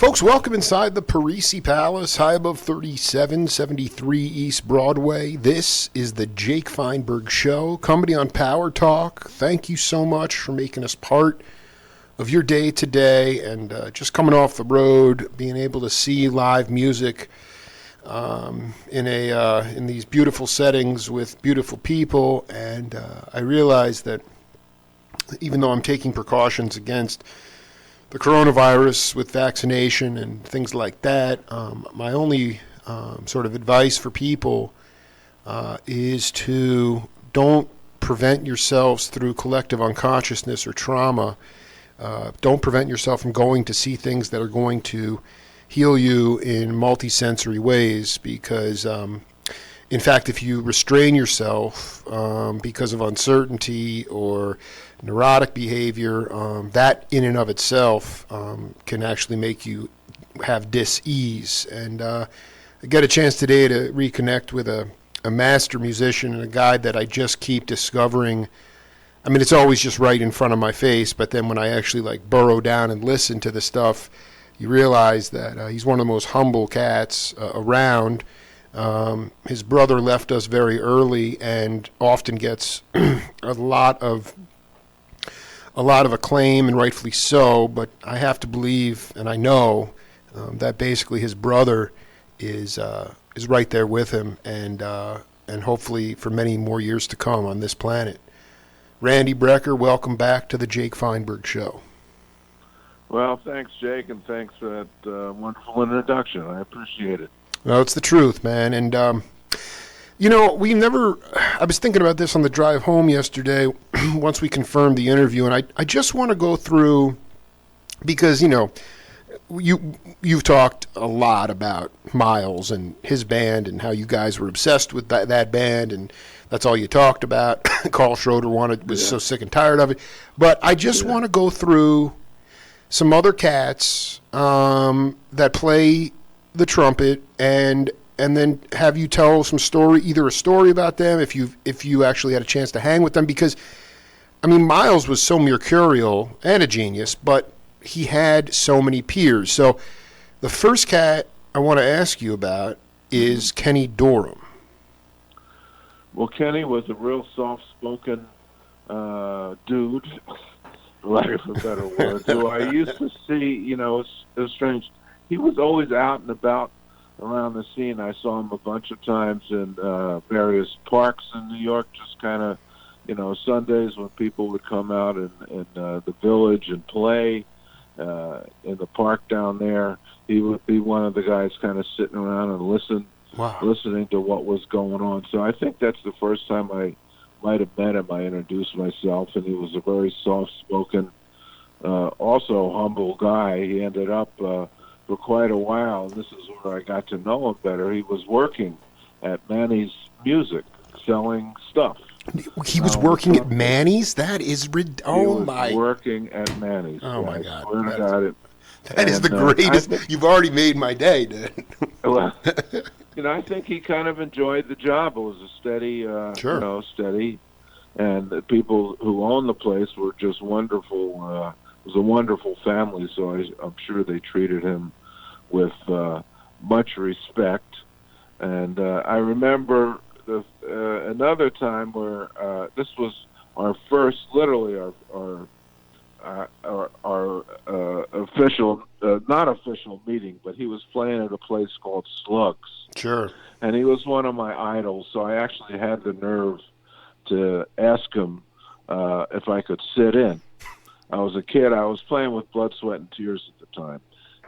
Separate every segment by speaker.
Speaker 1: Folks, welcome inside the Parisi Palace, high above 3773 East Broadway. This is the Jake Feinberg Show, comedy on Power Talk. Thank you so much for making us part of your day today, and just coming off the road, being able to see live music in these beautiful settings with beautiful people. And I realize that even though I'm taking precautions against the coronavirus with vaccination and things like that, my only sort of advice for people is to don't prevent yourselves through collective unconsciousness or trauma. Don't prevent yourself from going to see things that are going to heal you in multisensory ways, because in fact, if you restrain yourself because of uncertainty or neurotic behavior, that in and of itself can actually make you have dis-ease. And I get a chance today to reconnect with a master musician and a guy that I just keep discovering. I mean, it's always just right in front of my face, but then when I actually burrow down and listen to the stuff, you realize that he's one of the most humble cats around. His brother left us very early and often gets a lot of acclaim, and rightfully so, but I have to believe, and I know, that basically his brother is right there with him, and hopefully for many more years to come on this planet. Randy Brecker, welcome back to the Jake Feinberg Show.
Speaker 2: Well, thanks, Jake, and thanks for that wonderful introduction. I appreciate it.
Speaker 1: No, it's the truth, man. And, I was thinking about this on the drive home yesterday once we confirmed the interview, and I just want to go through, because, you've talked a lot about Miles and his band and how you guys were obsessed with that band, and that's all you talked about. Carl Schroeder was so sick and tired of it. But I just want to go through some other cats that play the trumpet, and then have you tell some story, either a story about them, if you actually had a chance to hang with them, because I mean, Miles was so mercurial and a genius, but he had so many peers. So the first cat I want to ask you about is Kenny Dorham.
Speaker 2: Well, Kenny was a real soft-spoken dude, lack of a better word, who I used to see. It was strange. He was always out and about around the scene. I saw him a bunch of times in various parks in New York, just kind of, Sundays when people would come out in the village and play in the park down there. He would be one of the guys kind of sitting around and listening to what was going on. So I think that's the first time I might have met him. I introduced myself, and he was a very soft-spoken, also humble guy. He ended up for quite a while, and this is where I got to know him better. He was working at Manny's Music, selling stuff.
Speaker 1: He was working at Manny's? That is
Speaker 2: working at Manny's.
Speaker 1: Oh, my God.
Speaker 2: That
Speaker 1: is the greatest. You've already made my day, dude.
Speaker 2: Well, I think he kind of enjoyed the job. It was a steady, steady, and the people who owned the place were just wonderful. It was a wonderful family, so I'm sure they treated him with much respect. And I remember another time where this was our first, literally our official, not official meeting, but he was playing at a place called Slugs.
Speaker 1: Sure.
Speaker 2: And he was one of my idols, so I actually had the nerve to ask him if I could sit in. I was a kid. I was playing with Blood, Sweat, and Tears at the time.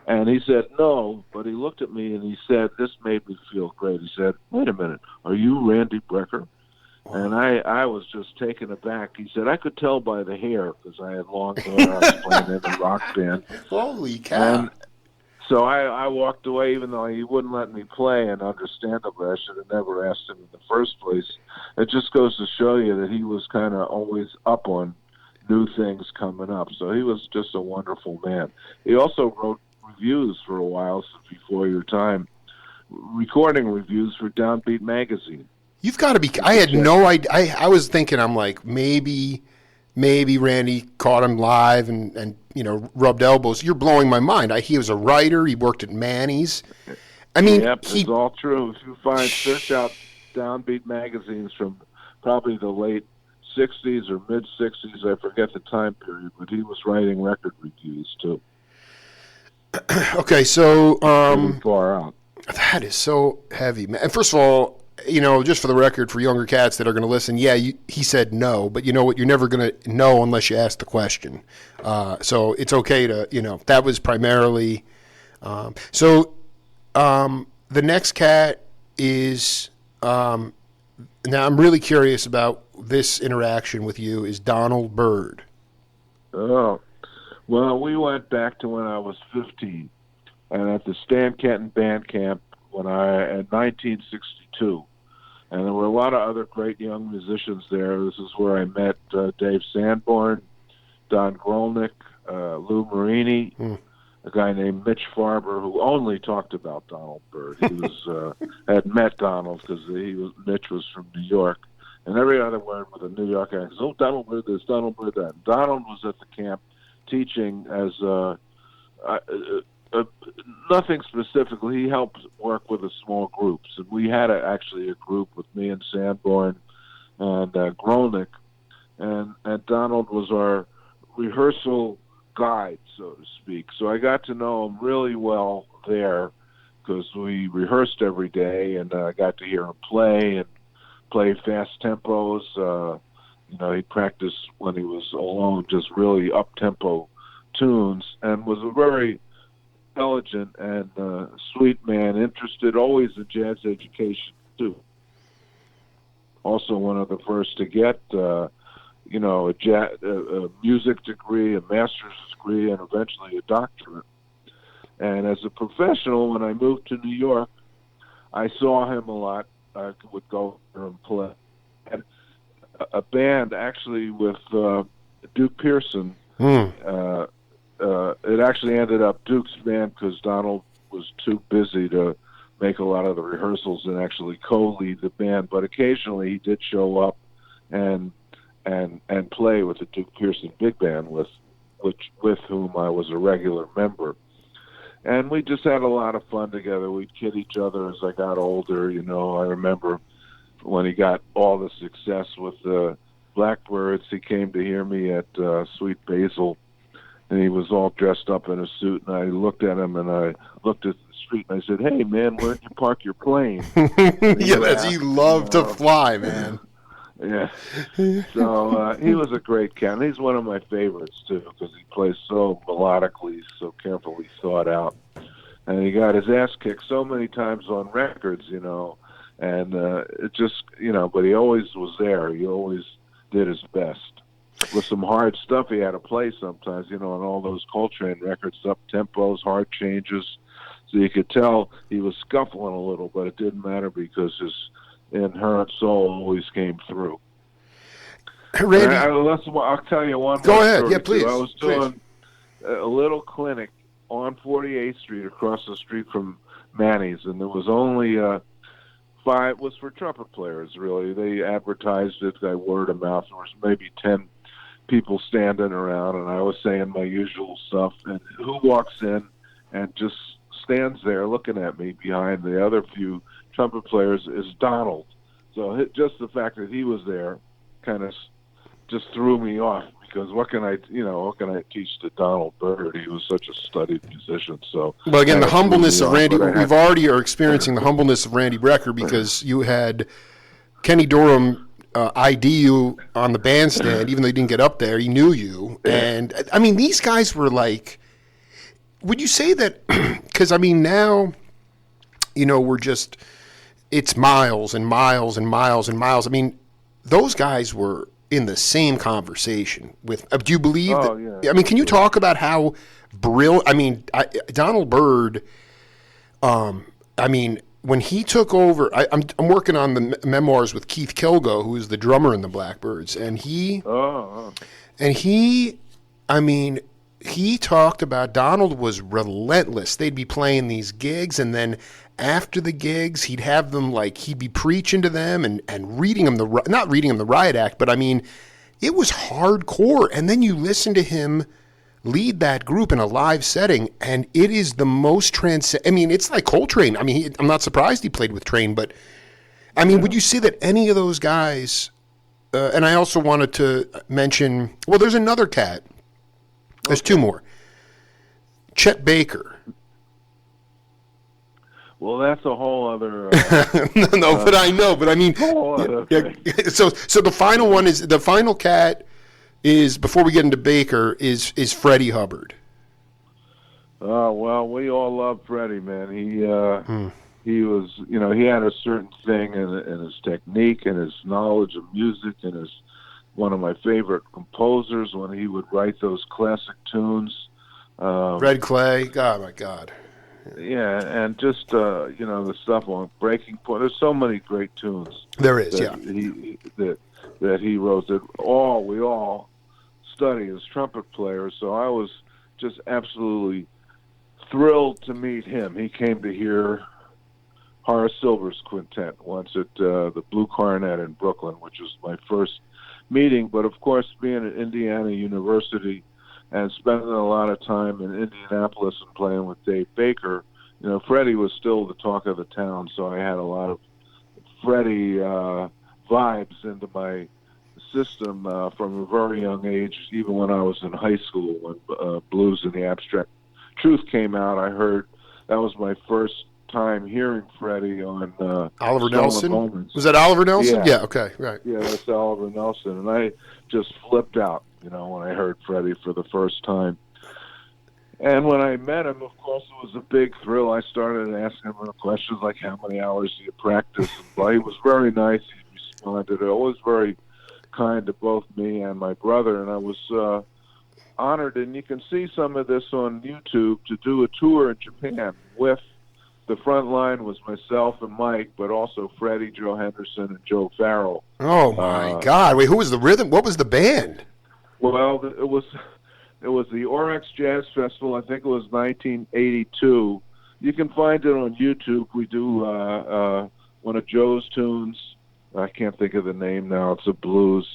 Speaker 2: And he said no, but he looked at me and he said, this made me feel great. He said, wait a minute, are you Randy Brecker? Wow. And I was just taken aback. He said, I could tell by the hair, because I had long hair. I was playing in a rock band.
Speaker 1: Holy cow.
Speaker 2: And so I walked away, even though he wouldn't let me play, and understandably, I should have never asked him in the first place. It just goes to show you that he was kind of always up on new things coming up. So he was just a wonderful man. He also wrote reviews for a while, before your time, recording reviews for Downbeat magazine.
Speaker 1: You've got to be. I had no idea. I was thinking, I'm like, maybe Randy caught him live and rubbed elbows. You're blowing my mind. He was a writer. He worked at Manny's. I mean,
Speaker 2: yep, it's all true. If you search out downbeat magazines from probably the late 60s or mid 60s, I forget the time period, but he was writing record reviews too.
Speaker 1: Okay, so
Speaker 2: Pretty far out.
Speaker 1: That is so heavy, man. And first of all, just for the record, for younger cats that are going to listen, he said no, but you know what? You're never going to know unless you ask the question. So it's okay to, that was primarily. The next cat is, now I'm really curious about this interaction with you, is Donald Byrd.
Speaker 2: Oh, well, we went back to when I was 15. And at the Stan Kenton Band Camp in 1962, and there were a lot of other great young musicians there. This is where I met Dave Sanborn, Don Grolnick, Lou Marini, a guy named Mitch Farber who only talked about Donald Byrd. He was had met Donald because Mitch was from New York, and every other word with a New York accent. Oh, Donald Byrd this, Donald Byrd that. Donald was at the camp teaching as nothing specifically. He helped work with the small groups, and we had actually a group with me and Sanborn and Grolnick, and Donald was our rehearsal guide, so to speak. So I got to know him really well there because we rehearsed every day, and I got to hear him play fast tempos. He practiced when he was alone, just really up-tempo tunes, and was a very intelligent and sweet man, interested always in jazz education too. Also one of the first to get a music degree, a master's degree, and eventually a doctorate. And as a professional, when I moved to New York, I saw him a lot. I would go there and play. And a band actually with Duke Pearson. It actually ended up Duke's band because Donald was too busy to make a lot of the rehearsals and actually co-lead the band. But occasionally he did show up and play with the Duke Pearson big band with whom I was a regular member. And we just had a lot of fun together. We'd kid each other as I got older. I remember when he got all the success with the Blackbirds, he came to hear me at Sweet Basil. And he was all dressed up in a suit, and I looked at him, and I looked at the street, and I said, "Hey, man, where'd you park your plane?"
Speaker 1: He loved to fly, man.
Speaker 2: Yeah. So he was a great cat. He's one of my favorites, too, because he plays so melodically, so carefully thought out. And he got his ass kicked so many times on records, and it just, but he always was there. He always did his best. With some hard stuff he had to play sometimes, on all those Coltrane records, up tempos, hard changes. So you could tell he was scuffling a little, but it didn't matter because his inherent soul always came through.
Speaker 1: Randy,
Speaker 2: I'll tell you one.
Speaker 1: Go ahead.
Speaker 2: Story,
Speaker 1: yeah, please.
Speaker 2: Too. I was doing a little clinic on 48th Street across the street from Manny's, and there was only 5 was for trumpet players, really. They advertised it by word of mouth. There was maybe 10 people standing around, and I was saying my usual stuff, and who walks in and just stands there looking at me behind the other few trumpet players is Donald. So just the fact that he was there kind of just threw me off, because what can I teach to Donald Byrd? He was such a studied musician. So,
Speaker 1: well, again, the humbleness of Randy, we've already are experiencing the humbleness of Randy Brecker, because you had Kenny Dorham ID you on the bandstand, even though he didn't get up there. He knew you. And, I mean, these guys were like, would you say that, because, I mean, now, we're just, it's miles and miles and miles and miles. I mean, those guys were in the same conversation with, do you believe that? Yeah. I mean, can you talk about how brilliant, I mean, Donald Byrd, I mean, when he took over, I'm working on the memoirs with Keith Kilgo, who is the drummer in the Blackbirds, and he talked about Donald was relentless. They'd be playing these gigs, and then after the gigs, he'd have them he'd be preaching to them and reading them not reading them the riot act, but I mean, it was hardcore. And then you listen to him lead that group in a live setting, and it is the most I mean, it's like Coltrane. I mean, I'm not surprised he played with Train, but I mean, would you say that any of those guys? And I also wanted to mention. Well, there's another cat. There's two more. Chet Baker.
Speaker 2: Well, that's a whole other.
Speaker 1: No, but I know. But I mean, so the final one is the final cat is, before we get into Baker, is Freddie Hubbard.
Speaker 2: Oh well, we all love Freddie, man. He was, he had a certain thing in his technique and his knowledge of music, and is one of my favorite composers when he would write those classic tunes.
Speaker 1: Red Clay, oh my God.
Speaker 2: Yeah, and just the stuff on Breaking Point. There's so many great tunes.
Speaker 1: There is,
Speaker 2: that he wrote that we all study as trumpet players. So I was just absolutely thrilled to meet him. He came to hear Horace Silver's quintet once at the Blue Coronet in Brooklyn, which was my first meeting. But of course, being at Indiana University and spending a lot of time in Indianapolis and playing with Dave Baker, Freddie was still the talk of the town. So I had a lot of Freddie vibes into my system from a very young age. Even when I was in high school, when Blues in the Abstract Truth came out, I heard that was my first time hearing Freddie on
Speaker 1: Oliver Nelson.
Speaker 2: Moments.
Speaker 1: Was that Oliver Nelson? Yeah. Okay. Right.
Speaker 2: Yeah, that's Oliver Nelson, and I just flipped out, when I heard Freddie for the first time. And when I met him, of course, it was a big thrill. I started asking him questions like, "How many hours do you practice?" And he was very nice. He responded, always very kind to both me and my brother, and I was honored. And you can see some of this on YouTube, to do a tour in Japan with. The front line was myself and Mike, but also Freddie, Joe Henderson, and Joe Farrell.
Speaker 1: Oh my God! Wait, who was the rhythm? What was the band?
Speaker 2: Well, it was the Oryx Jazz Festival. I think it was 1982. You can find it on YouTube. We do one of Joe's tunes. I can't think of the name now. It's a blues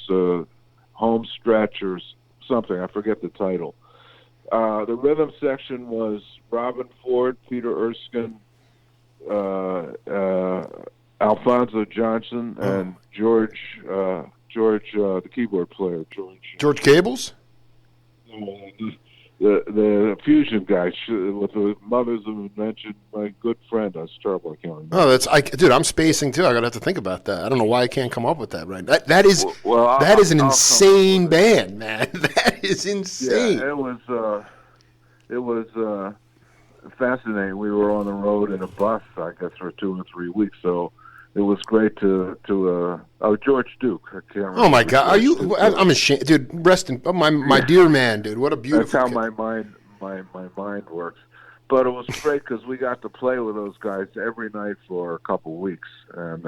Speaker 2: home stretch or something. I forget the title. The rhythm section was Robin Ford, Peter Erskine, Alfonso Johnson, and George, the keyboard player,
Speaker 1: George Cables.
Speaker 2: The fusion guy with the Mothers of Invention. My good friend, that's terrible. I can't remember.
Speaker 1: Oh, dude. I'm spacing too. I gotta have to think about that. I don't know why I can't come up with that right. That is an insane band, man. That is insane.
Speaker 2: Yeah, it was fascinating. We were on the road in a bus, I guess, for 2 or 3 weeks. So it was great to George Duke. I can't remember.
Speaker 1: Oh my God, are you? I'm ashamed, dude. Rest in my dear man, dude. What a beautiful.
Speaker 2: That's how my mind works. But it was great because we got to play with those guys every night for a couple weeks, and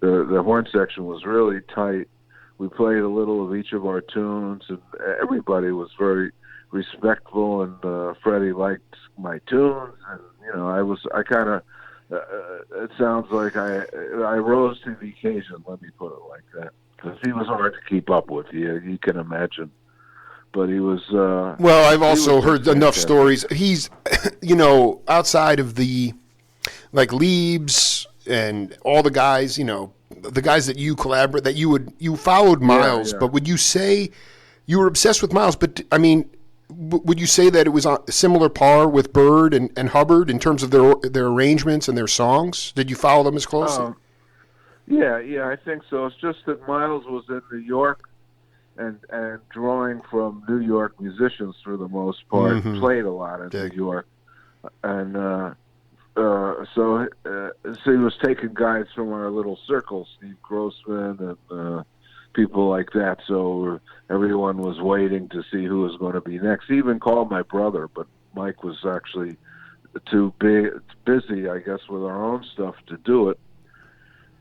Speaker 2: the horn section was really tight. We played a little of each of our tunes, and everybody was very respectful, and Freddie liked my tunes, and I kind of it sounds like I rose to the occasion. Let me put it like that, because he was hard to keep up with. You can imagine, but he was.
Speaker 1: Well, I've also heard enough stories. He's, outside of the, like Liebs and all the guys, the guys that you collaborate, that you followed Miles, but would you say you were obsessed with Miles? But I mean, would you say that it was on a similar par with Bird and Hubbard in terms of their arrangements and their songs? Did you follow them as closely?
Speaker 2: Yeah, I think so. It's just that Miles was in New York and drawing from New York musicians for the most part, played a lot in New York. And so he was taking guys from our little circle, Steve Grossman and people like that. So everyone was waiting to see who was going to be next. He even called my brother, but Mike was actually too busy, I guess, with our own stuff to do it.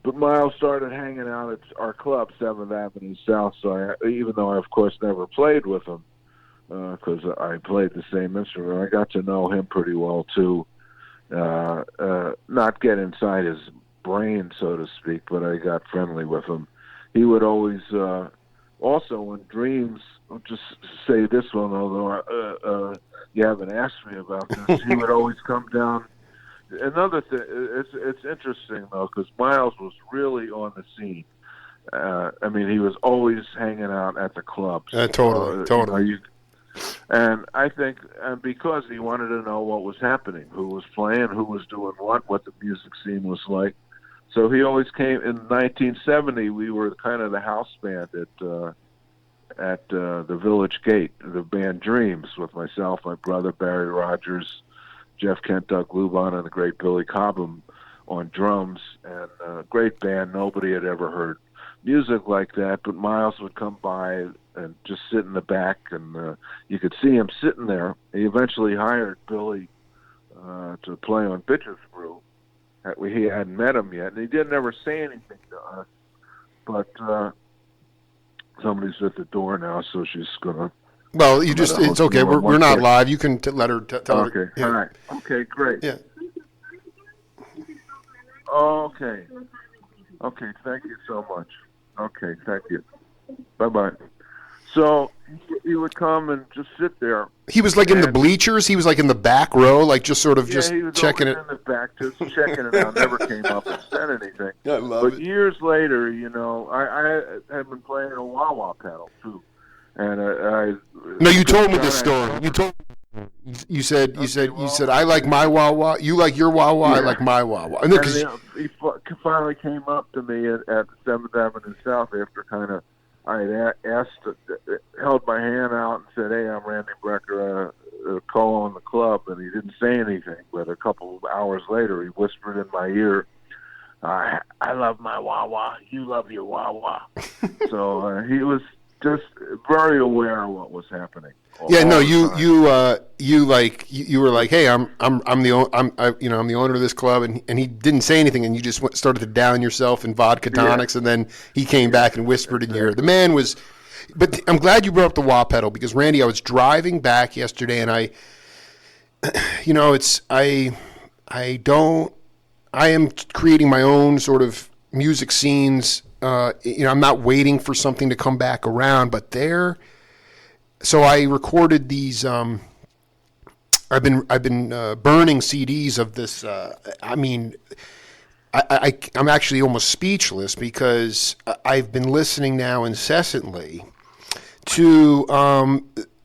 Speaker 2: But Miles started hanging out at our club, 7th Avenue South. So even though I, of course, never played with him, because I played the same instrument, I got to know him pretty well, too. Not get inside his brain, so to speak, but I got friendly with him. He would always also in Dreams, I'll just say this one, although you haven't asked me about this, he would always come down. Another thing, it's interesting, though, because Miles was really on the scene. I mean, he was always hanging out at the clubs.
Speaker 1: Totally.
Speaker 2: And I think because he wanted to know what was happening, who was playing, who was doing what the music scene was like. So he always came. In 1970, we were kind of the house band at the Village Gate, the band Dreams, with myself, my brother Barry Rogers, Jeff Kent, Doug Lubon, and the great Billy Cobham on drums. And a great band. Nobody had ever heard music like that, but Miles would come by and just sit in the back, and you could see him sitting there. He eventually hired Billy to play on Bitches Brew. He hadn't met him yet, and he didn't ever say anything to us. But somebody's at the door now, so she's gonna.
Speaker 1: Well, it's okay. We're not live. You can let her tell her.
Speaker 2: Okay. Yeah. All right. Okay. Great.
Speaker 1: Yeah.
Speaker 2: Okay. Okay. Thank you so much. Okay. Thank you. Bye-bye. So he would come and just sit there.
Speaker 1: He was like in the bleachers. He was like in the back row, like just sort of
Speaker 2: he was
Speaker 1: checking it.
Speaker 2: In the back, just checking it out. Never came up and said anything.
Speaker 1: I love it.
Speaker 2: But years later, I had been playing a wah-wah pedal too, and
Speaker 1: No, you told me this story. You said I like my wah-wah. You like your wah-wah. Yeah. I like my wah-wah. And
Speaker 2: he finally came up to me at 7th Avenue South after kind of. I had held my hand out and said, "Hey, I'm Randy Brecker, call on the club," and he didn't say anything. But a couple of hours later, he whispered in my ear, "I love my wah-wah. You love your wah-wah." So he was just very aware of what was happening.
Speaker 1: Yeah, no, you were like, "Hey, I'm the owner of this club," and he didn't say anything, and you just started to down yourself in vodka tonics, and then he came back and whispered in your ear. The man was, but I'm glad you brought up the wah pedal, because Randy, I was driving back yesterday, and I am creating my own sort of music scenes. I'm not waiting for something to come back around, but so I recorded these. I've been burning CDs of this. I'm actually almost speechless, because I've been listening now incessantly to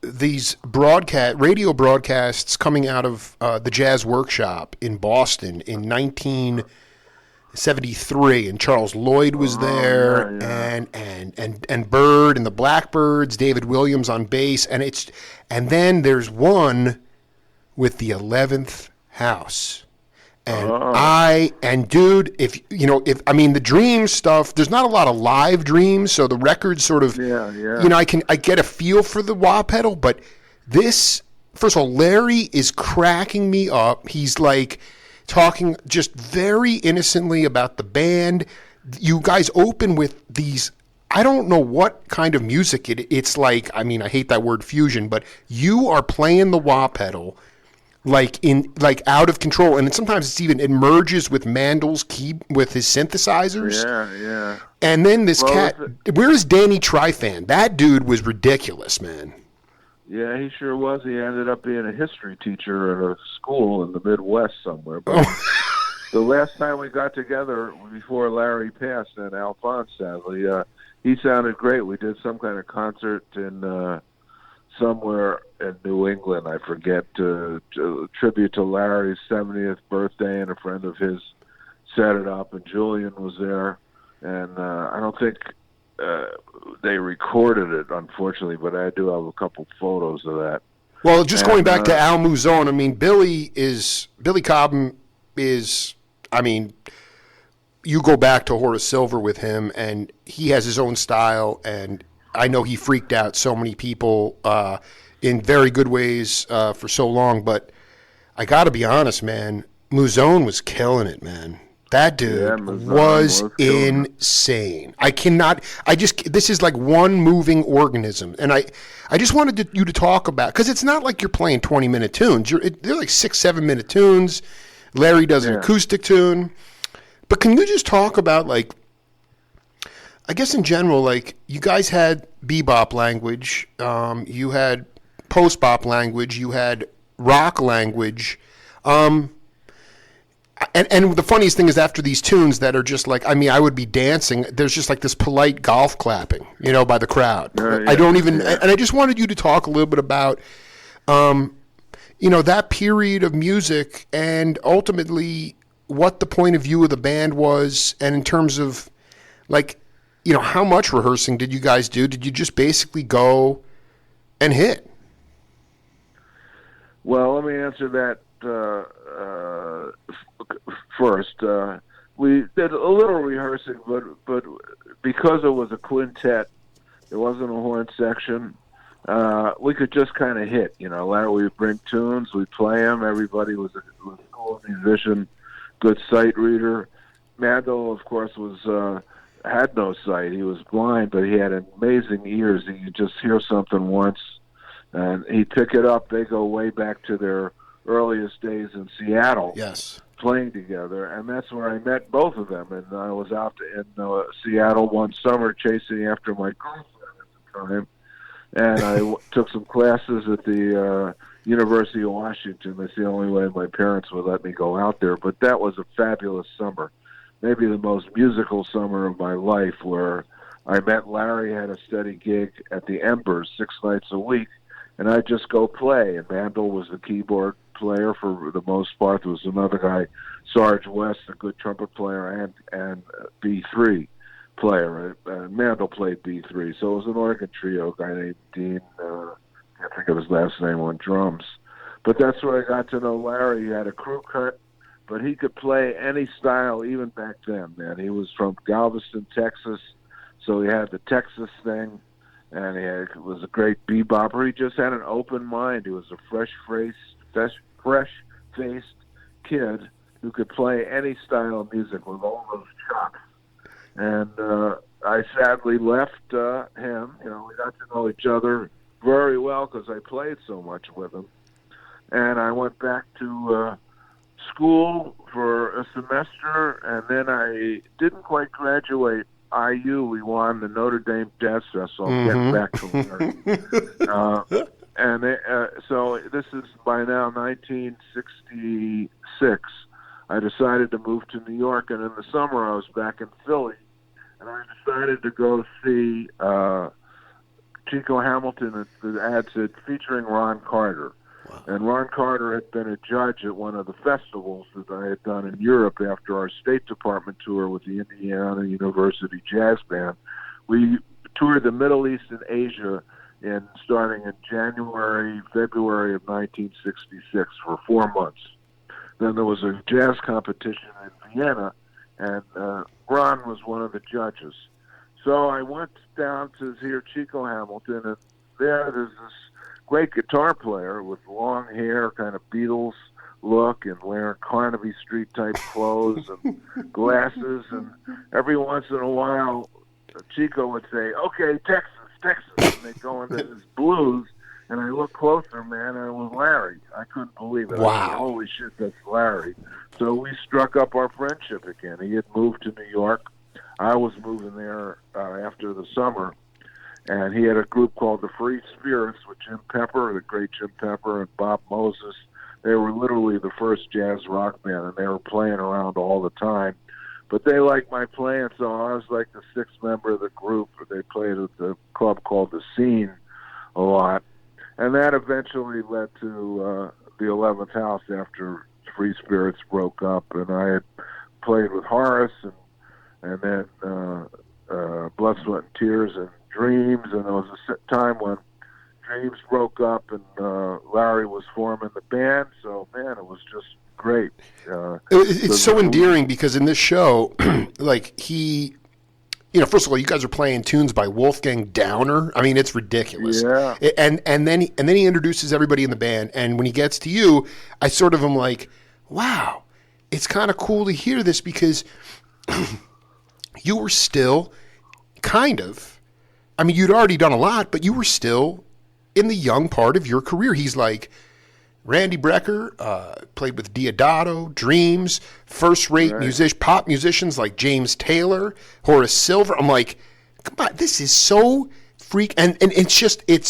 Speaker 1: these radio broadcasts coming out of the Jazz Workshop in Boston in 1973, and Charles Lloyd was there, and Bird and the Blackbirds, David Williams on bass, and then there's one with the 11th House, and dude, if the Dreams stuff, there's not a lot of live Dreams, so the records sort of, I get a feel for the wah pedal, but this, first of all, Larry is cracking me up. He's like talking just very innocently about the band. You guys open with these, I don't know what kind of music it's like. I mean, I hate that word fusion, but you are playing the wah pedal like out of control, and sometimes it merges with Mandel's key with his synthesizers.
Speaker 2: Yeah.
Speaker 1: And then where is Danny Trifan? That dude was ridiculous, man.
Speaker 2: Yeah, he sure was. He ended up being a history teacher at a school in the Midwest somewhere. But the last time we got together before Larry passed, and Alphonse, sadly, he sounded great. We did some kind of concert in somewhere in New England, I forget, tribute to Larry's 70th birthday, and a friend of his set it up, and Julian was there. And I don't think they recorded it, unfortunately, but I do have a couple photos of that.
Speaker 1: Well, just going back to Al Muzon, I mean, Billy Cobham is, I mean, you go back to Horace Silver with him, and he has his own style, and I know he freaked out so many people in very good ways for so long, but I got to be honest, man, Muzon was killing it, man. That dude was insane. This is like one moving organism. And I just wanted you to talk about, because it's not like you're playing 20-minute tunes. They're like 6-7 minute tunes. Larry does an acoustic tune. But can you just talk about, like, I guess in general, like you guys had bebop language, you had post-bop language, you had rock language. And the funniest thing is after these tunes that are just like, I mean, I would be dancing. There's just like this polite golf clapping, by the crowd. I don't even, and I just wanted you to talk a little bit about, that period of music and ultimately what the point of view of the band was. And in terms of like, how much rehearsing did you guys do? Did you just basically go and hit?
Speaker 2: Well, let me answer that first. We did a little rehearsing, but because it was a quintet, there wasn't a horn section. We could just kind of hit. Larry would bring tunes, we'd play them. Everybody was a cool musician, good sight reader. Mandel, of course, had no sight. He was blind, but he had amazing ears. He could just hear something once, and he'd pick it up. They go way back to their earliest days in Seattle.
Speaker 1: Yes. Playing
Speaker 2: together, and that's where I met both of them. And I was out in Seattle one summer chasing after my girlfriend at the time, and I took some classes at the University of Washington. That's the only way my parents would let me go out there. But that was a fabulous summer, maybe the most musical summer of my life, where I met Larry, had a steady gig at the Embers 6 nights a week, and I'd just go play. And Mandel was the keyboard player for the most part. There was another guy, Sarge West, a good trumpet player, and B3 player. Mandel played B3, so it was an organ trio. A guy named Dean, I can't think of his last name, on drums. But that's where I got to know Larry. He had a crew cut, but he could play any style even back then, man. He was from Galveston, Texas, so he had the Texas thing, and he was a great bebopper. He just had an open mind. He was a fresh-faced kid who could play any style of music with all those chops. And I sadly left him. We got to know each other very well because I played so much with him. And I went back to school for a semester, and then I didn't quite graduate IU. We won the Notre Dame Jazz Festival. I'm getting back to there. So this is by now 1966. I decided to move to New York, and in the summer I was back in Philly, and I decided to go see Chico Hamilton at the ad said featuring Ron Carter. Wow. And Ron Carter had been a judge at one of the festivals that I had done in Europe after our State Department tour with the Indiana University Jazz Band. We toured the Middle East and Asia starting in January, February of 1966 for 4 months. Then there was a jazz competition in Vienna, and Ron was one of the judges. So I went down to hear Chico Hamilton, and there's this great guitar player with long hair, kind of Beatles look, and wearing Carnaby Street type clothes and glasses. And every once in a while, Chico would say, "Okay, Texas," and they'd go into his blues. And I looked closer, man, and it was Larry. I couldn't believe it.
Speaker 1: Wow.
Speaker 2: I said, holy shit, that's Larry. So we struck up our friendship again. He had moved to New York. I was moving there after the summer. And he had a group called the Free Spirits with Jim Pepper, the great Jim Pepper, and Bob Moses. They were literally the first jazz rock band, and they were playing around all the time. But they liked my playing, so I was like the sixth member of the group. They played at the club called The Scene a lot. And that eventually led to the 11th House after Free Spirits broke up. And I had played with Horace and then Blood, Sweat, and Tears and Dreams. And there was a time when Dreams broke up and Larry was forming the band. So, man, it was just great.
Speaker 1: It's so endearing because in this show, like first of all, you guys are playing tunes by Wolfgang Downer. I mean, it's ridiculous.
Speaker 2: Yeah.
Speaker 1: And then he introduces everybody in the band. And when he gets to you, I sort of am like, wow, it's kind of cool to hear this because you were still kind of, I mean, you'd already done a lot, but you were still in the young part of your career. He's like, Randy Brecker, played with Diodato, Dreams, first-rate pop musicians like James Taylor, Horace Silver. I'm like, come on, this is so freak, and it's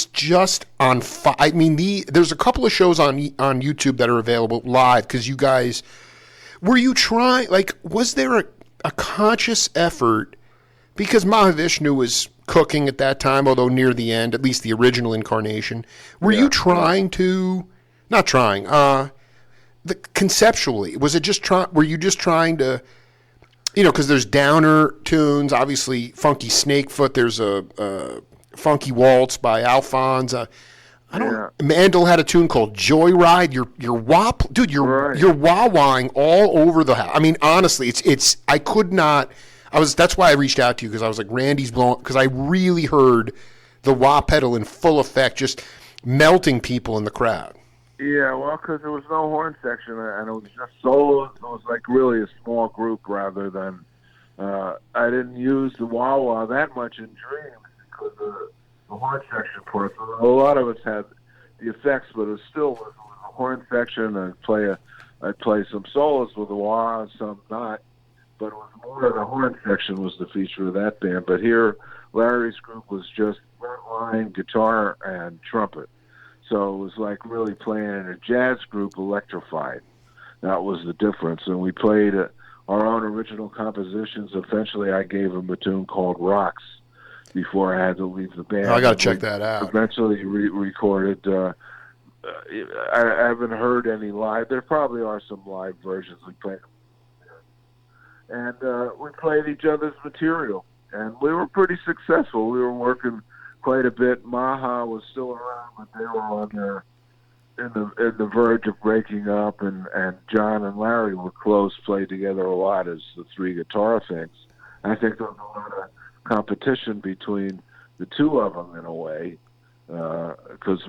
Speaker 1: just on fire. I mean, there's a couple of shows on YouTube that are available live because you guys, were you trying, like, was there a conscious effort, because Mahavishnu was cooking at that time, although near the end, at least the original incarnation, were you trying to, not trying, conceptually, was it just were you just trying to, because there's downer tunes, obviously Funky Snakefoot, there's a Funky Waltz by Alphonse. Mandel had a tune called Joyride. You're wah-wahing all over the house. I mean, honestly, it's I could not. That's why I reached out to you, because I was like, Randy's blowing, because I really heard the wah pedal in full effect, just melting people in the crowd.
Speaker 2: Yeah, well, because there was no horn section, and it was just solos. It was like really a small group rather than. I didn't use the wah-wah that much in Dreams because of the horn section part. So a lot of us had the effects, but it was still with a horn section. I'd play some solos with the wah and some not. But it was more of the horn section was the feature of that band. But here, Larry's group was just front line, guitar, and trumpet. So it was like really playing in a jazz group electrified. That was the difference. And we played our own original compositions. Eventually, I gave him a tune called Rocks before I had to leave the band.
Speaker 1: Oh, I got to check that out.
Speaker 2: Eventually recorded. I haven't heard any live. There probably are some live versions. We played. And we played each other's material, and we were pretty successful. We were working quite a bit. Maha was still around, but they were on in the verge of breaking up, and John and Larry were close, played together a lot as the three guitar things. I think there was a lot of competition between the two of them in a way, because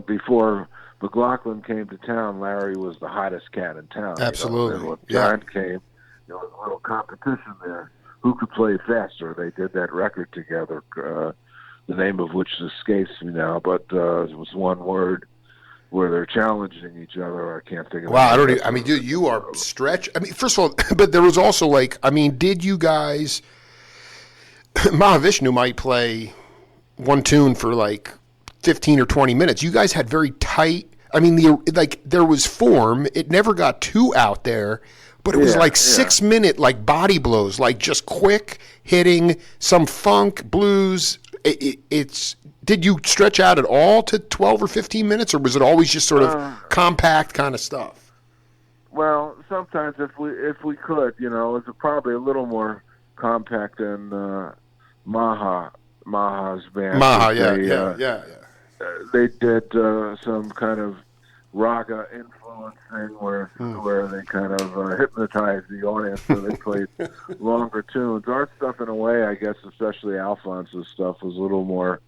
Speaker 2: before McLaughlin came to town, Larry was the hottest cat in town.
Speaker 1: Absolutely.
Speaker 2: And when John came, there was a little competition there. Who could play faster? They did that record together, the name of which escapes me now, but it was one word where they're challenging each other. I can't think of it.
Speaker 1: Wow, dude, you are stretch. I mean, first of all, but there was also did you guys, Mahavishnu might play one tune for 15 or 20 minutes. You guys had very tight, there was form. It never got too out there. But it was 6 minute body blows, just quick hitting, some funk, blues. Did you stretch out at all to 12 or 15 minutes, or was it always just sort of compact kind of stuff?
Speaker 2: Well, sometimes if we could, it was probably a little more compact than Maha's band.
Speaker 1: Maha, yeah.
Speaker 2: They did some kind of raga influence thing where they kind of hypnotized the audience, so they played longer tunes. Our stuff, in a way, I guess, especially Alphonse's stuff, was a little more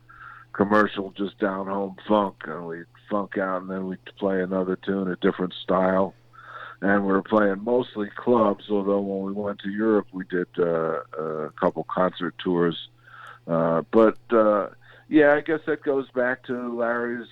Speaker 2: commercial, just down-home funk. And we'd funk out, and then we'd play another tune, a different style. And we were playing mostly clubs, although when we went to Europe, we did a couple concert tours. But I guess that goes back to Larry's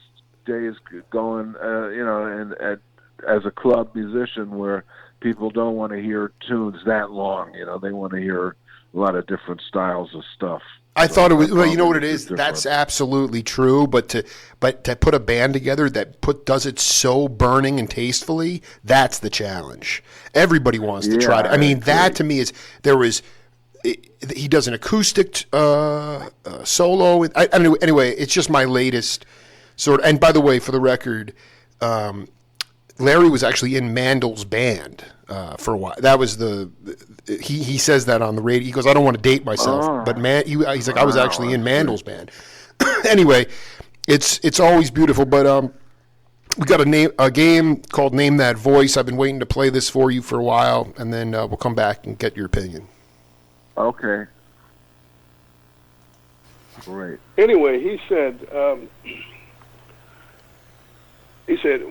Speaker 2: days going, and as a club musician, where people don't want to hear tunes that long. They want to hear a lot of different styles of stuff.
Speaker 1: I thought it was. Well, you know what it is. That's absolutely true. But to put a band together that does it so burning and tastefully, that's the challenge. Everybody wants to try to. I mean, that to me is he does an acoustic solo. I don't know. Anyway, it's just my latest sort of. And by the way, for the record, Larry was actually in Mandel's band for a while. That was he says that on the radio. He goes, I don't want to date myself, but he's like, I was actually in Mandel's band. Anyway, it's always beautiful. But we got a game called Name That Voice. I've been waiting to play this for you for a while, and then we'll come back and get your opinion.
Speaker 2: Okay. Great.
Speaker 3: Anyway, he said,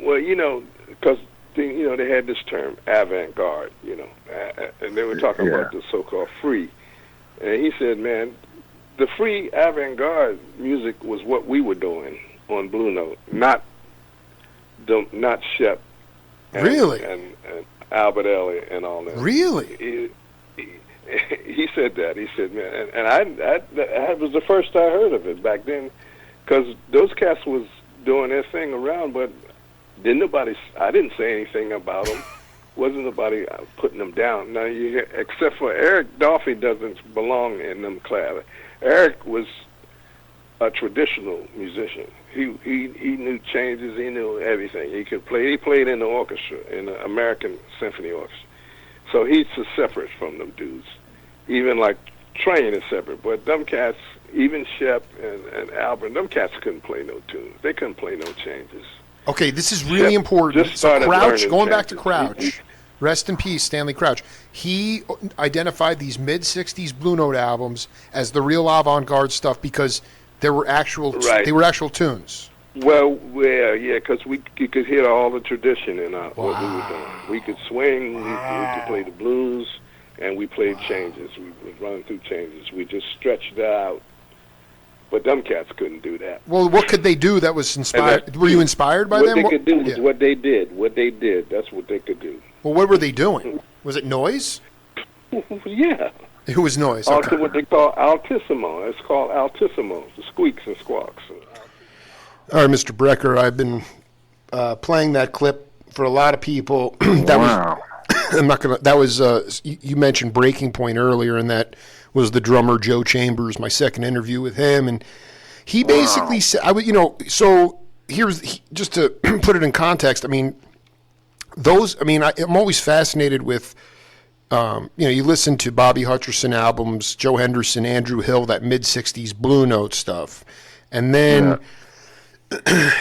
Speaker 3: well, because they had this term avant-garde, and they were talking about the so-called free. And he said, man, the free avant-garde music was what we were doing on Blue Note, not Shep, and,
Speaker 1: really,
Speaker 3: and Albert Ellie and all that.
Speaker 1: Really,
Speaker 3: He said that. He said, man, and I was the first I heard of it back then, because those cats was doing their thing around, but I didn't say anything about them. Wasn't nobody putting them down. Now, you hear, except for Eric Dolphy doesn't belong in them class. Eric was a traditional musician. He knew changes. He knew everything. He could play. He played in the orchestra, in the American Symphony Orchestra. So he's separate from them dudes. Even like Train is separate. But them cats, even Shep and Albert, them cats couldn't play no tunes. They couldn't play no changes.
Speaker 1: Okay, this is really important.
Speaker 3: Just
Speaker 1: So Crouch,
Speaker 3: learning
Speaker 1: going back to
Speaker 3: changes.
Speaker 1: Crouch, rest in peace, Stanley Crouch. He identified these mid-'60s Blue Note albums as the real avant-garde stuff because there were
Speaker 3: Right.
Speaker 1: they were actual tunes.
Speaker 3: Well, yeah, because you could hear all the tradition in what we were doing. We could swing, we could play the blues, and we played changes. We was running through changes. We just stretched it out. But them cats couldn't do that.
Speaker 1: Well, what could they do that was inspired? Were you inspired by them?
Speaker 3: What they could do was what they did. What they did, that's what they could do.
Speaker 1: Well, what were they doing? Was it noise?
Speaker 3: Yeah.
Speaker 1: It was noise.
Speaker 3: Also
Speaker 1: Okay.
Speaker 3: what they call altissimo. It's called altissimo, the squeaks and squawks.
Speaker 1: All right, Mr. Brecker, I've been playing that clip for a lot of people.
Speaker 4: Wow.
Speaker 1: I'm not gonna. That was you mentioned Breaking Point earlier, and that was the drummer Joe Chambers. My second interview with him, and he basically said, So just to put it in context. I mean, I'm always fascinated with. You listen to Bobby Hutcherson albums, Joe Henderson, Andrew Hill, that mid-'60s Blue Note stuff, and then.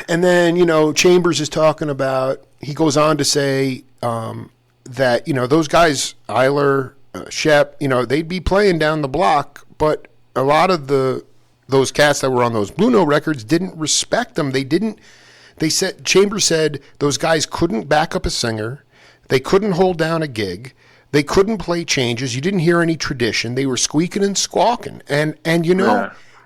Speaker 1: And then, Chambers is talking about, he goes on to say that, those guys, Eiler, Shep, they'd be playing down the block, but a lot of those cats that were on those Blue Note records didn't respect them. Chambers said those guys couldn't back up a singer. They couldn't hold down a gig. They couldn't play changes. You didn't hear any tradition. They were squeaking and squawking. And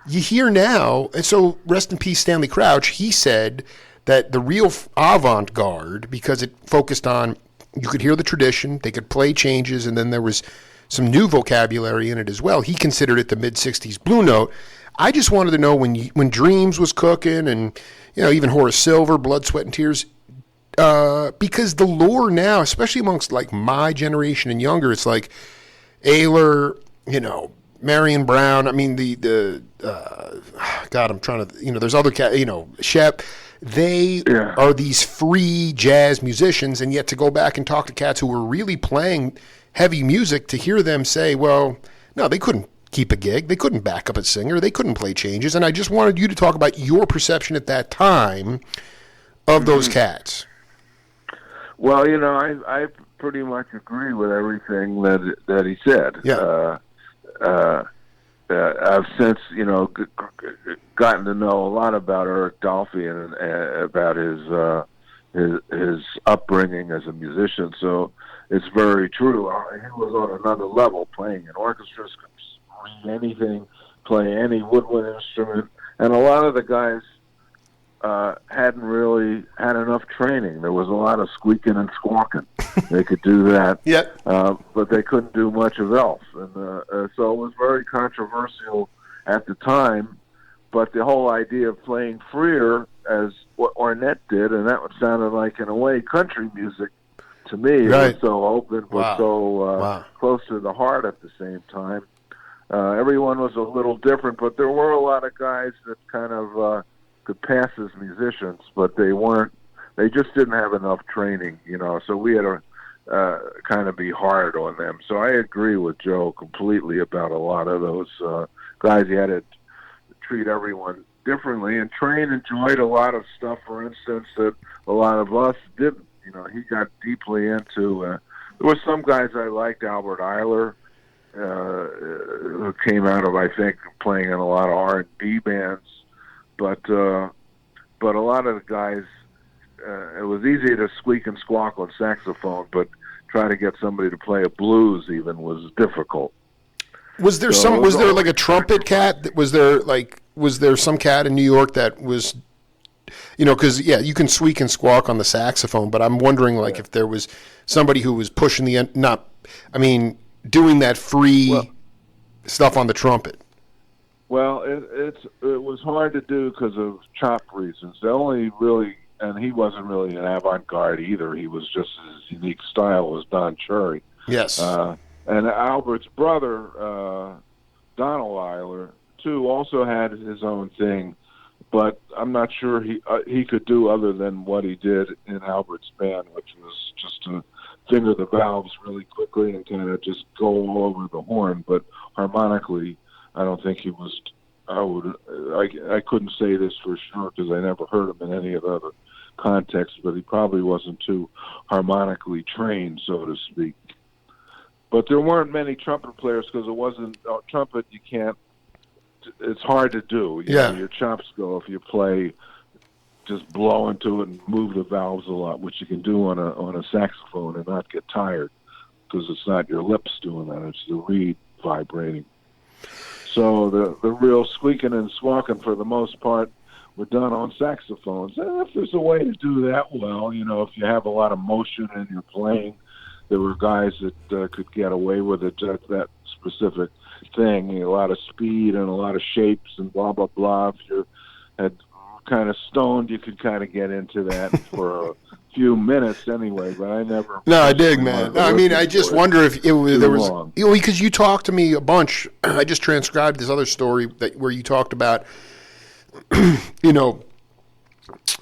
Speaker 1: you hear now, and so rest in peace, Stanley Crouch, he said that the real avant-garde, because it focused on, you could hear the tradition, they could play changes, and then there was some new vocabulary in it as well. He considered it the mid-'60s Blue Note. I just wanted to know when Dreams was cooking, and even Horace Silver, Blood, Sweat, and Tears, because the lore now, especially amongst like my generation and younger, it's like Ayler, Marion Brown. I mean, God, I'm trying to, there's other cat, Shep. They are these free jazz musicians, and yet to go back and talk to cats who were really playing heavy music, to hear them say, well, no, they couldn't keep a gig. They couldn't back up a singer. They couldn't play changes. And I just wanted you to talk about your perception at that time of those cats.
Speaker 4: Well, I pretty much agree with everything that he said.
Speaker 1: Yeah.
Speaker 4: I've since gotten to know a lot about Eric Dolphy and about his upbringing as a musician. So it's very true. He was on another level, playing in orchestras, could read anything, play any woodwind instrument, and a lot of the guys hadn't really had enough training. There was a lot of squeaking and squawking. They could do that, but they couldn't do much of else. And so it was very controversial at the time. But the whole idea of playing freer, as what Ornette did, and that sounded like, in a way, country music to me.
Speaker 1: Right.
Speaker 4: It was so open, but so close to the heart at the same time. Everyone was a little different, but there were a lot of guys that kind of could pass as musicians, but they just didn't have enough training, so we had to kind of be hard on them. So I agree with Joe completely about a lot of those guys. You had to treat everyone differently, and Train enjoyed a lot of stuff, for instance, that a lot of us didn't. He got deeply into, there were some guys I liked, Albert Eiler, who came out of, I think, playing in a lot of R&B bands. But a lot of the guys, it was easy to squeak and squawk on saxophone, but trying to get somebody to play a blues even was difficult.
Speaker 1: Was there like a trumpet cat? Was there some cat in New York that was, because you can squeak and squawk on the saxophone, but I'm wondering if there was somebody who was pushing doing that free stuff on the trumpet?
Speaker 2: Well, it was hard to do because of chop reasons. The only really, and he wasn't really an avant-garde either. He was just his unique style was Don Cherry.
Speaker 1: Yes.
Speaker 2: And Albert's brother, Donald Eiler, too, also had his own thing, but I'm not sure he could do other than what he did in Albert's band, which was just to finger the valves really quickly and kind of just go all over the horn. But harmonically, I don't think he was. I couldn't say this for sure because I never heard him in any of the other contexts, but he probably wasn't too harmonically trained, so to speak. But there weren't many trumpet players because it wasn't trumpet. You can't. It's hard to do. You know, your chops go if you play, just blow into it and move the valves a lot, which you can do on a saxophone and not get tired because it's not your lips doing that; it's the reed vibrating. So the real squeaking and squawking for the most part were done on saxophones. And if there's a way to do that well, you know, if you have a lot of motion and you're playing, there were guys that could get away with it, that specific thing, you know, a lot of speed and a lot of shapes and blah, blah, blah. If you're kind of stoned, you could kind of get into that for a few minutes anyway, but I never...
Speaker 1: No, I dig, man. No, I mean, I just wonder if there was... You know, because you talked to me a bunch. I just transcribed this other story where you talked about, you know,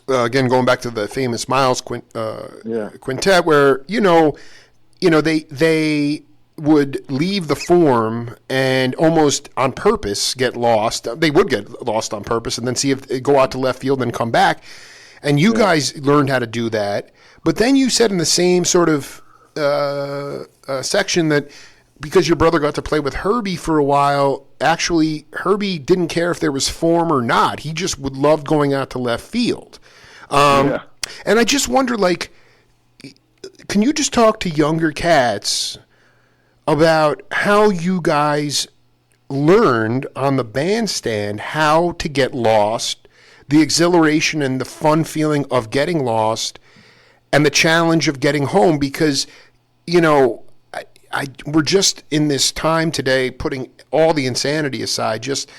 Speaker 1: again, going back to the famous Miles quintet, where, you know, they would leave the form and almost on purpose get lost. They would get lost on purpose and then see if they go out to left field and come back. And you guys learned how to do that. But then you said in the same sort of section that because your brother got to play with Herbie for a while, actually Herbie didn't care if there was form or not. He just would love going out to left field. And I just wonder, like, can you just talk to younger cats about how you guys learned on the bandstand how to get lost, the exhilaration and the fun feeling of getting lost, and the challenge of getting home? Because, you know, we're just in this time today, putting all the insanity aside, just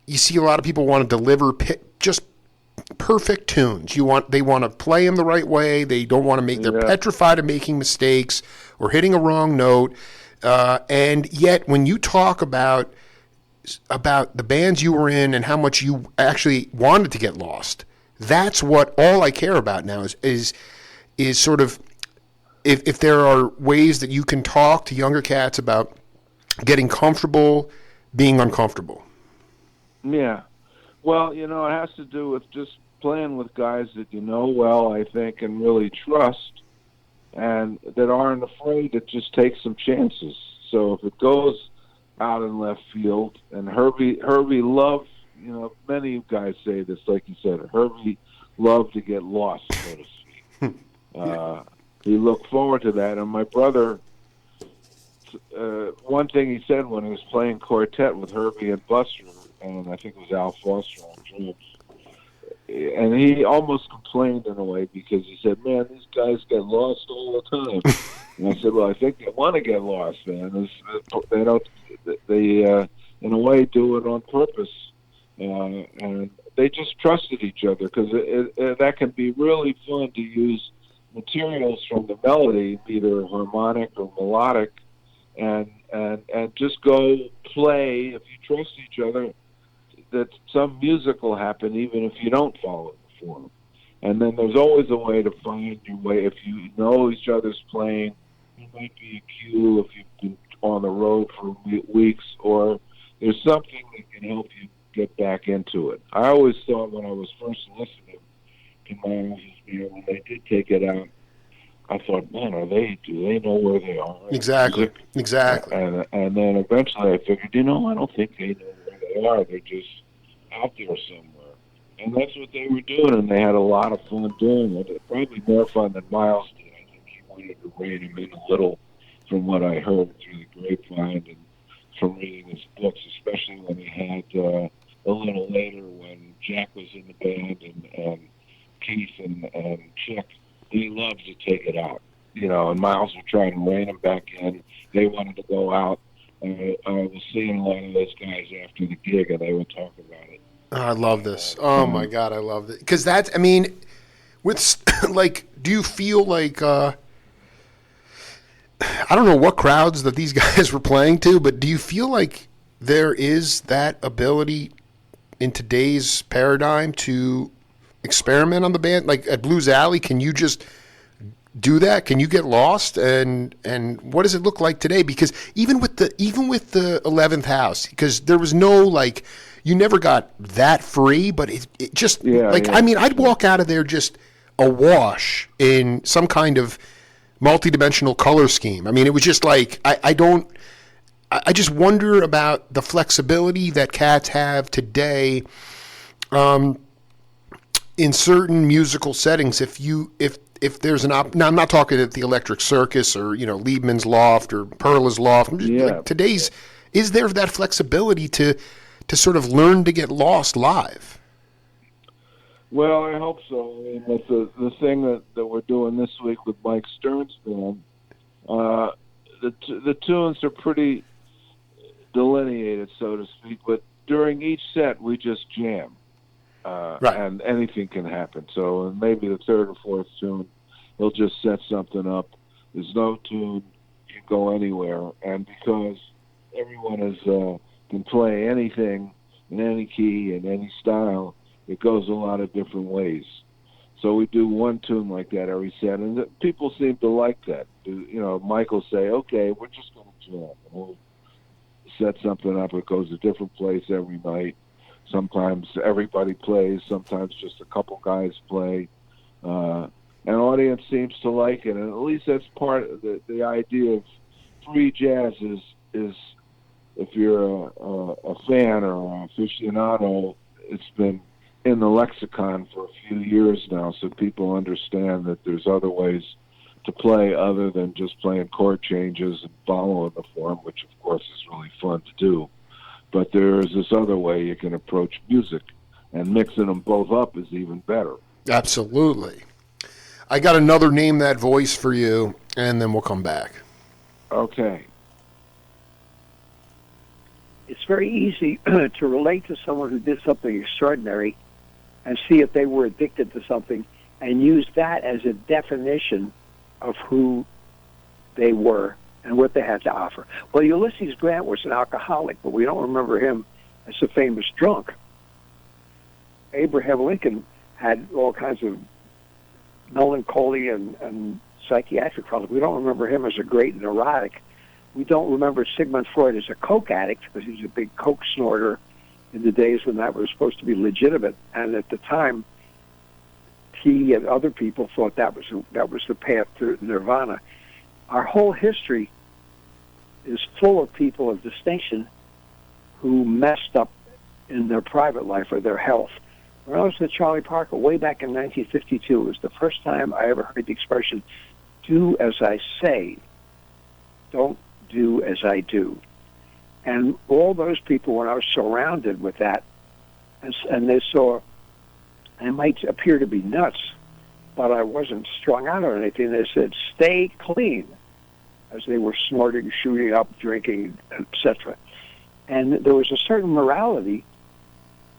Speaker 1: you see a lot of people want to deliver just perfect tunes. They want to play them the right way. They don't want to make. They're petrified of making mistakes or hitting a wrong note. And yet, when you talk about the bands you were in and how much you actually wanted to get lost, that's what all I care about now is sort of if there are ways that you can talk to younger cats about getting comfortable being uncomfortable.
Speaker 2: Yeah. Well, you know, it has to do with just playing with guys that you know well, I think, and really trust, and that aren't afraid to just take some chances. So if it goes out in left field, and Herbie loved, you know, many guys say this, like you said, Herbie loved to get lost, so to speak. He looked forward to that, and my brother, one thing he said when he was playing quartet with Herbie and Buster, and I think it was Al Foster on drums, and he almost complained in a way because he said, "Man, these guys get lost all the time." And I said, "Well, I think they want to get lost, man. They don't. They in a way do it on purpose, and they just trusted each other because that can be really fun to use materials from the melody, either harmonic or melodic, and just go play. If you trust each other, that some music will happen even if you don't follow the form. And then there's always a way to find your way. If you know each other's playing, there might be a cue if you've been on the road for weeks, or there's something that can help you get back into it. I always thought when I was first listening to Miles' band, when they did take it out, I thought, man, do they know where they are?
Speaker 1: Exactly.
Speaker 2: And then eventually I figured, I don't think they know where they are. They're just out there somewhere. And that's what they were doing, and they had a lot of fun doing it. Probably more fun than Miles did. I think he wanted to rein him in a little from what I heard through the grapevine and from reading his books, especially when he had a little later when Jack was in the band and Keith and Chick. He loved to take it out. and Miles would try to rein them back in. They wanted to go out. I was seeing a lot of those guys after the gig, and they would talk about it.
Speaker 1: Oh, I love this. Oh my God, I love it. Because that's, I mean, with like, do you feel like I don't know what crowds that these guys were playing to, but do you feel like there is that ability in today's paradigm to experiment on the band? Like at Blues Alley, can you just do that? Can you get lost? And what does it look like today? Because even with the 11th House, because there was no like, you never got that free, but it just I mean, I'd walk out of there just awash in some kind of multi-dimensional color scheme. I mean, it was just like I just wonder about the flexibility that cats have today in certain musical settings. If there's now I'm not talking at the Electric Circus or Liebman's Loft or Perla's Loft. Like today's, is there that flexibility to sort of learn to get lost live?
Speaker 2: Well, I hope so. I mean, with the thing that we're doing this week with Mike Stern's band, the tunes are pretty delineated, so to speak. But during each set, we just jam, and anything can happen. So maybe the third or fourth tune, he'll just set something up. There's no tune, you go anywhere, and because everyone can play anything in any key in any style, it goes a lot of different ways. So we do one tune like that every set, and people seem to like that. Mike will say, okay, we're just going to jam. We'll set something up. It goes a different place every night. Sometimes everybody plays. Sometimes just a couple guys play. And audience seems to like it. And at least that's part of the idea of free jazz is if you're a fan or an aficionado, it's been in the lexicon for a few years now, so people understand that there's other ways to play other than just playing chord changes and following the form, which of course is really fun to do. But there is this other way you can approach music, and mixing them both up is even better.
Speaker 1: Absolutely. I got another Name That Voice for you, and then we'll come back.
Speaker 2: Okay.
Speaker 5: It's very easy to relate to someone who did something extraordinary and see if they were addicted to something and use that as a definition of who they were and what they had to offer. Well, Ulysses Grant was an alcoholic, but we don't remember him as a famous drunk. Abraham Lincoln had all kinds of melancholy and psychiatric problems. We don't remember him as a great neurotic. We don't remember Sigmund Freud as a coke addict because he was a big coke snorter in the days when that was supposed to be legitimate. And at the time, he and other people thought that was the path to nirvana. Our whole history is full of people of distinction who messed up in their private life or their health. When I was with Charlie Parker way back in 1952, it was the first time I ever heard the expression, do as I say, don't do as I do. And all those people, when I was surrounded with that, and they saw, I might appear to be nuts, but I wasn't strung out or anything. They said, stay clean, as they were snorting, shooting up, drinking, etc. And there was a certain morality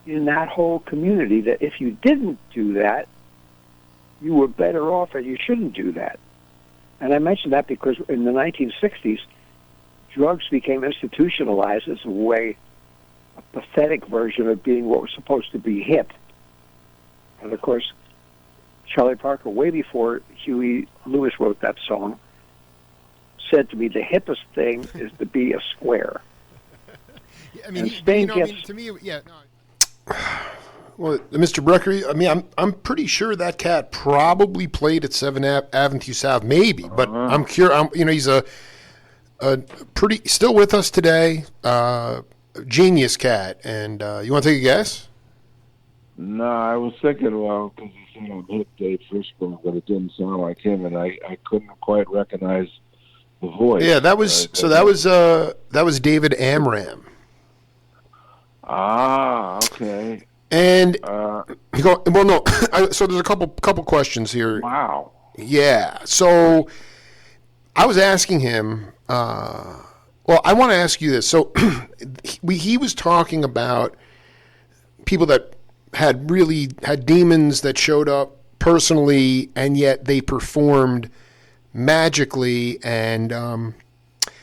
Speaker 5: in that whole community that if you didn't do that, you were better off and you shouldn't do that. And I mention that because in the 1960s, drugs became institutionalized as a way, a pathetic version of being what was supposed to be hip. And of course, Charlie Parker, way before Huey Lewis wrote that song, said to me, the hippest thing is to be a square.
Speaker 1: I mean, to me, yeah. No. Well, Mr. Brecker, I mean, I'm pretty sure that cat probably played at 7th Avenue South, maybe, but I'm curious. He's a pretty still with us today, genius cat. And you want to take a guess?
Speaker 2: No, I was thinking, well, because he said on Hit Dave Fishbone, but it didn't sound like him, and I couldn't quite recognize the voice.
Speaker 1: Yeah, that was that was David Amram.
Speaker 2: Ah, okay.
Speaker 1: And you go, well, no. So there's a couple questions here.
Speaker 2: Wow.
Speaker 1: Yeah. So I was asking him. Well, I want to ask you this. So he was talking about people that had demons that showed up personally, and yet they performed magically, and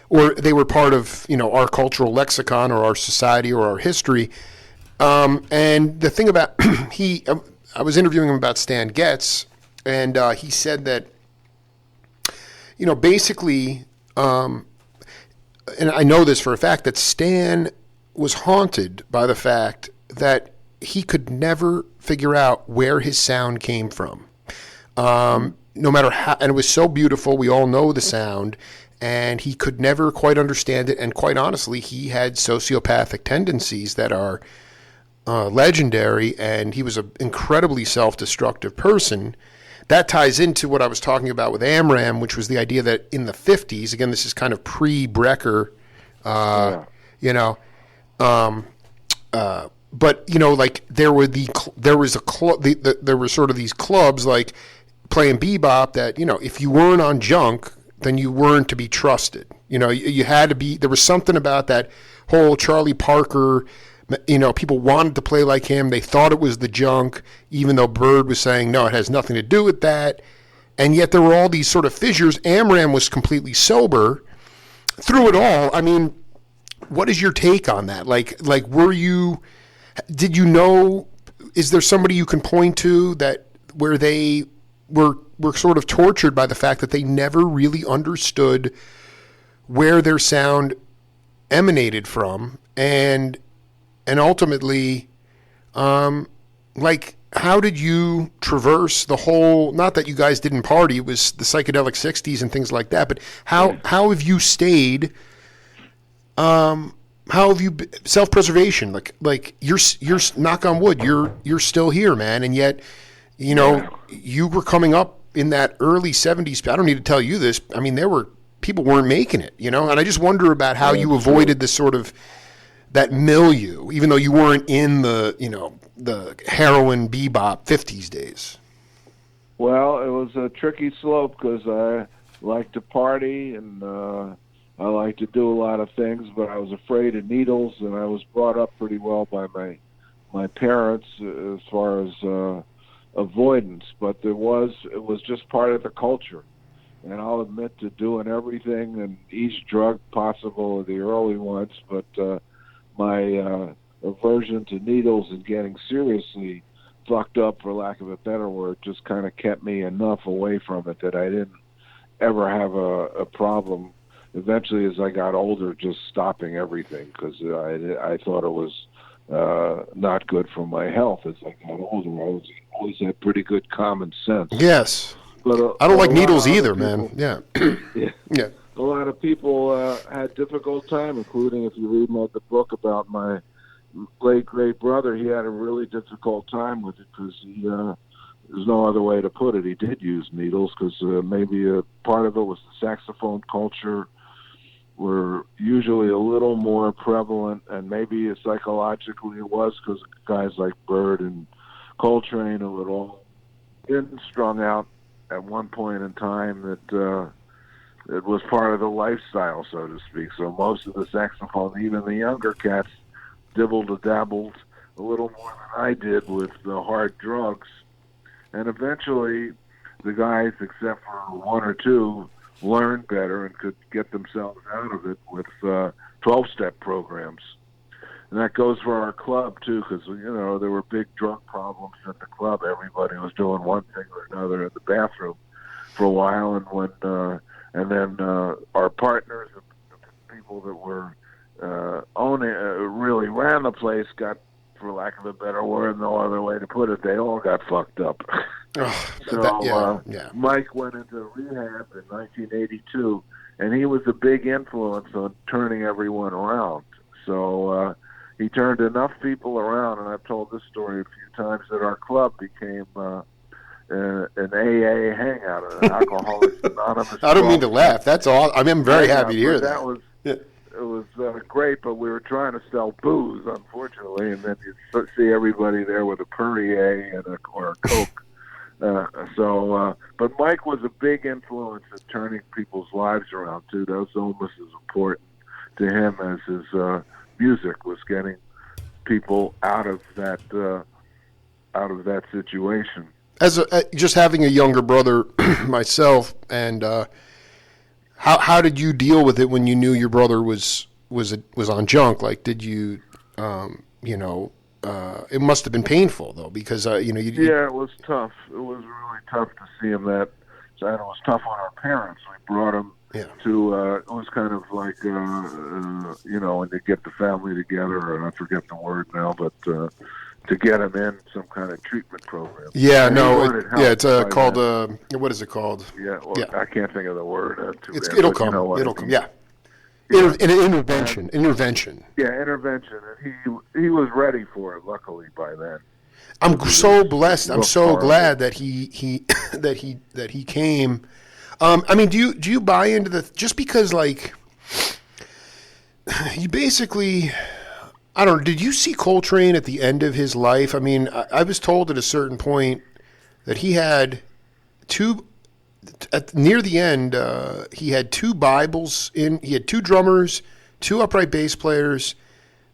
Speaker 1: or they were part of our cultural lexicon or our society or our history. And the thing about I was interviewing him about Stan Getz, and he said that basically, and I know this for a fact, that Stan was haunted by the fact that he could never figure out where his sound came from. No matter how, and it was so beautiful, we all know the sound, and he could never quite understand it. And quite honestly, he had sociopathic tendencies that are legendary, and he was an incredibly self-destructive person. That ties into what I was talking about with Amram, which was the idea that in the 50s, again, this is kind of pre-Brecker, but like there were there were sort of these clubs like playing bebop that if you weren't on junk, then you weren't to be trusted. You had to be. There was something about that whole Charlie Parker. People wanted to play like him. They thought it was the junk, even though Bird was saying, no, it has nothing to do with that. And yet there were all these sort of fissures. Amram was completely sober through it all. I mean, what is your take on that? Like, did you know, is there somebody you can point to that where they were sort of tortured by the fact that they never really understood where their sound emanated from, and ultimately, how did you traverse the whole, not that you guys didn't party, it was the psychedelic 60s and things like that, but how have you stayed, how have you, self-preservation, like you're knock on wood, you're still here, man, and yet, you were coming up in that early 70s, I don't need to tell you this, I mean, people weren't making it, and I just wonder about how you avoided this sort of, that milieu, even though you weren't in the heroin bebop 50s days.
Speaker 2: Well, it was a tricky slope because I like to party and I like to do a lot of things, but I was afraid of needles, and I was brought up pretty well by my parents as far as avoidance. But it was just part of the culture, and I'll admit to doing everything and each drug possible, the early ones, but my aversion to needles and getting seriously fucked up, for lack of a better word, just kind of kept me enough away from it that I didn't ever have a problem. Eventually, as I got older, just stopping everything because I thought it was not good for my health. As I got older, I always had pretty good common sense.
Speaker 1: Yes,
Speaker 2: but
Speaker 1: I don't like needles either,
Speaker 2: people,
Speaker 1: man. Yeah.
Speaker 2: A lot of people had difficult time, including, if you read the book about my late great brother, he had a really difficult time with it because there's no other way to put it. He did use needles because maybe a part of it was the saxophone culture were usually a little more prevalent, and maybe psychologically it was because guys like Bird and Coltrane who had all been strung out at one point in time that it was part of the lifestyle, so to speak. So most of the saxophone, even the younger cats, dabbled a little more than I did with the hard drugs. And eventually, the guys, except for one or two, learned better and could get themselves out of it with 12-step programs. And that goes for our club, too, because, there were big drug problems at the club. Everybody was doing one thing or another in the bathroom for a while, and then our partners, the people that were owning, really ran the place, got, for lack of a better word, no other way to put it, they all got fucked up. Mike went into rehab in 1982, and he was a big influence on turning everyone around. So he turned enough people around, and I've told this story a few times, that our club became an AA hangout, an Alcoholics Anonymous.
Speaker 1: I don't mean to laugh. That's all. I'm very happy to hear that.
Speaker 2: It was great, but we were trying to sell booze, unfortunately, and then you see everybody there with a Perrier or a Coke.
Speaker 4: But Mike was a big influence in turning people's lives around too. That was almost as important to him as his music was getting people out of that situation.
Speaker 1: As just having a younger brother myself, and how did you deal with it when you knew your brother was on junk? Like, did you, it must have been painful though, because
Speaker 4: yeah, it was tough. It was really tough to see him that. And it was tough on our parents. We brought him to. It was kind of like when they get the family together, and I forget the word now, but to get him in some kind of treatment program.
Speaker 1: Yeah, it's called. What is it called?
Speaker 4: Yeah, I can't think of the word.
Speaker 1: It'll come. It'll come. Yeah. Intervention.
Speaker 4: Yeah, intervention, and he was ready for it. Luckily, by then.
Speaker 1: I'm so blessed. I'm so glad that he that he came. I mean, do you buy into the just because like you basically? I don't know. Did you see Coltrane at the end of his life? I mean, I was told at a certain point that he had near the end, he had 2 Bibles he had 2 drummers, 2 upright bass players,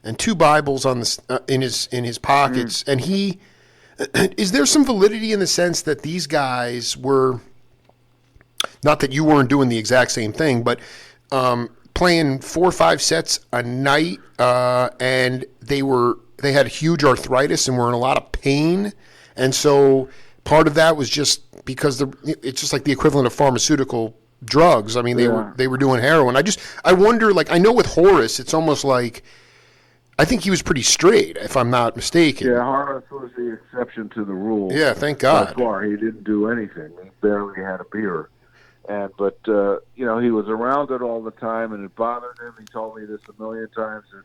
Speaker 1: and 2 Bibles in his pockets. And is there some validity in the sense that these guys were, not that you weren't doing the exact same thing, but playing 4 or 5 sets a night, and they had huge arthritis and were in a lot of pain, and so part of that was just because it's just like the equivalent of pharmaceutical drugs. I mean, they were doing heroin. I wonder, like, I know with Horace, it's almost like, I think he was pretty straight, if I'm not mistaken.
Speaker 4: Yeah, Horace was the exception to the rule.
Speaker 1: Yeah, thank God.
Speaker 4: By far, he didn't do anything. He barely had a beer. But he was around it all the time, and it bothered him. He told me this a million times. And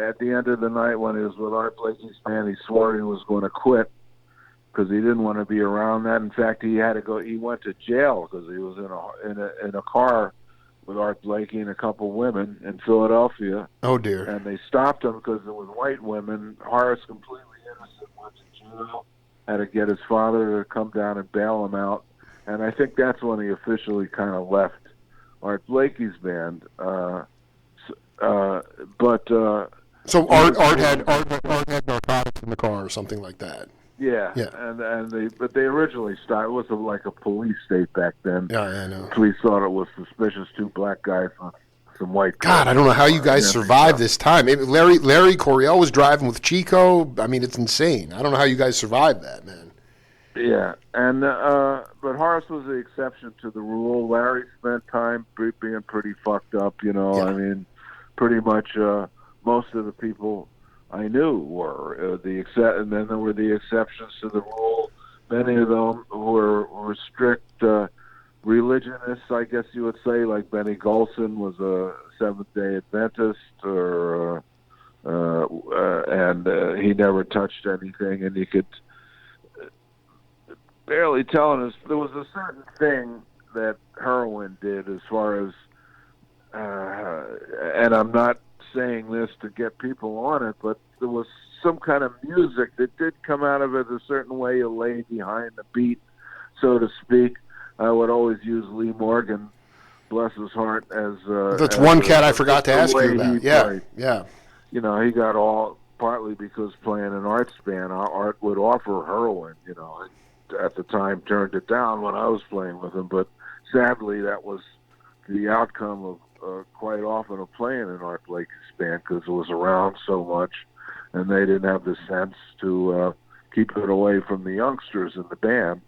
Speaker 4: at the end of the night, when he was with Art Blakey's band, he swore he was going to quit because he didn't want to be around that. In fact, he had to go. He went to jail because he was in a car with Art Blakey and a couple women in Philadelphia.
Speaker 1: Oh dear!
Speaker 4: And they stopped him because it was white women. Horace, completely innocent, went to jail. Had to get his father to come down and bail him out. And I think that's when he officially kind of left Art Blakey's band. So
Speaker 1: Art had narcotics in the car or something like that.
Speaker 4: Yeah. But they originally started. It was like a police state back then.
Speaker 1: Yeah, I know.
Speaker 4: Police thought it was suspicious. 2 black guys with some white guys.
Speaker 1: God, I don't know how you guys survived this time. Larry Coryell was driving with Chico. I mean, it's insane. I don't know how you guys survived that, man.
Speaker 4: Yeah, and but Horace was the exception to the rule. Larry spent time being pretty fucked up, Yeah. I mean, pretty much most of the people I knew were and then there were the exceptions to the rule. Many of them were strict religionists, I guess you would say, like Benny Golson was a Seventh-day Adventist, and he never touched anything, and you could barely telling us there was a certain thing that heroin did as far as and I'm not saying this to get people on it, but there was some kind of music that did come out of it a certain way. You lay behind the beat, so to speak. I would always use Lee Morgan, bless his heart, as
Speaker 1: that's one cat I forgot to ask you about. Yeah.
Speaker 4: He got all partly because playing an Art's band, Art would offer heroin, at the time turned it down when I was playing with him, but sadly that was the outcome of quite often of playing in Art Blakey's band because it was around so much and they didn't have the sense to keep it away from the youngsters in the band.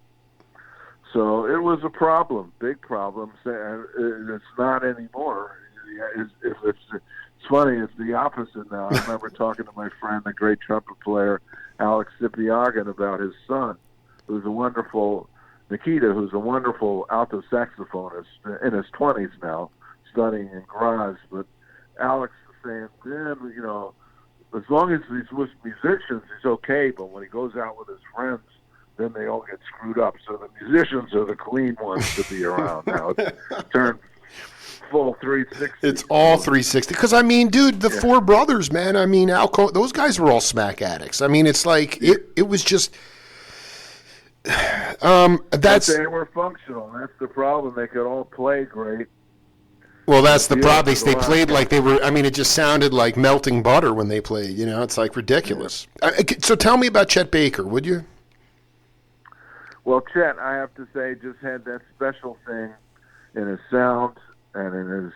Speaker 4: So it was a problem, big problem. It's not anymore. It's funny, it's the opposite now. I remember talking to my friend, the great trumpet player Alex Sipiagin, about his son, who's a wonderful, Nikita, who's a wonderful alto saxophonist in his 20s now, studying in Graz. But Alex is saying, as long as he's with musicians, he's okay, but when he goes out with his friends, then they all get screwed up. So the musicians are the clean ones to be around now. It's turned full 360.
Speaker 1: It's all 360. Because, I mean, dude, the 4 brothers, man, I mean, those guys were all smack addicts. I mean, it's like, it was just... That's
Speaker 4: but they were functional. That's the problem. They could all play great.
Speaker 1: Well, that's the problem. They played like they were. I mean, it just sounded like melting butter when they played. You know, it's like ridiculous. Yeah. So tell me about Chet Baker, would you?
Speaker 4: Well, Chet, I have to say, just had that special thing in his sound and in his.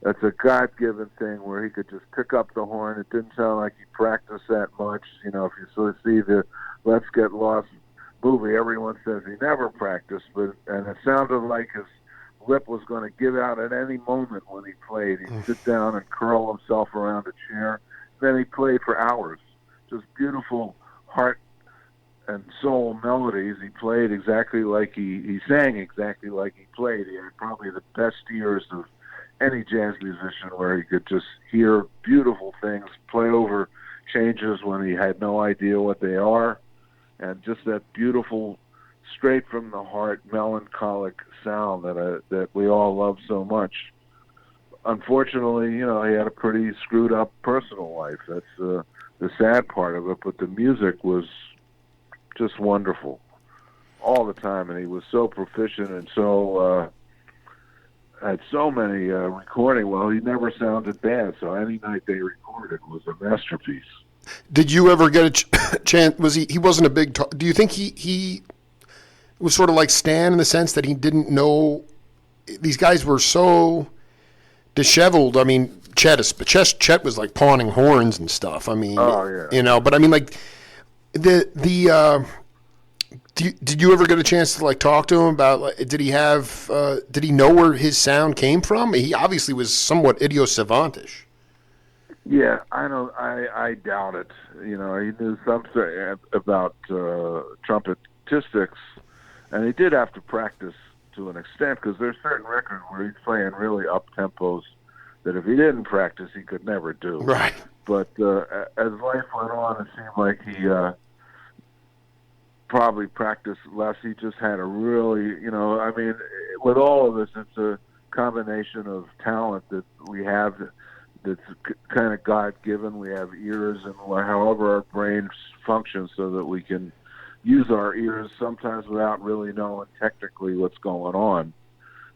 Speaker 4: That's a God-given thing where he could just pick up the horn. It didn't sound like he practiced that much. You know, if you sort of see the Let's Get Lost movie, everyone says he never practiced, and it sounded like his lip was going to give out at any moment when he played. He'd sit down and curl himself around a chair. Then he played for hours. Just beautiful heart and soul melodies. He played exactly like he sang exactly like he played. He had probably the best ears of any jazz musician, where he could just hear beautiful things, play over changes when he had no idea what they are, and just that beautiful, straight from the heart, melancholic sound that we all love so much. Unfortunately, you know, he had a pretty screwed up personal life. That's the sad part of it. But the music was just wonderful all the time, and he was so proficient and so had so many recording. Well, he never sounded bad, so any night they recorded was a masterpiece.
Speaker 1: Did you ever get a chance? Was he wasn't a big do you think he was sort of like Stan in the sense that he didn't know these guys were so disheveled? I mean, Chet was like pawning horns and stuff. I mean, you know, but I mean, like did you ever get a chance to like talk to him about like, did he know where his sound came from? He obviously was somewhat idiosynthetish.
Speaker 4: Yeah, I know. I doubt it. You know, he knew something about trumpetistics, and he did have to practice to an extent, because there's certain records where he's playing really up tempos that if he didn't practice, he could never do.
Speaker 1: Right.
Speaker 4: But as life went on, it seemed like he probably practiced less. He just had a really, you know, I mean, with all of this, it's a combination of talent that we have that's kind of God-given. We have ears, and however our brains function so that we can use our ears sometimes without really knowing technically what's going on.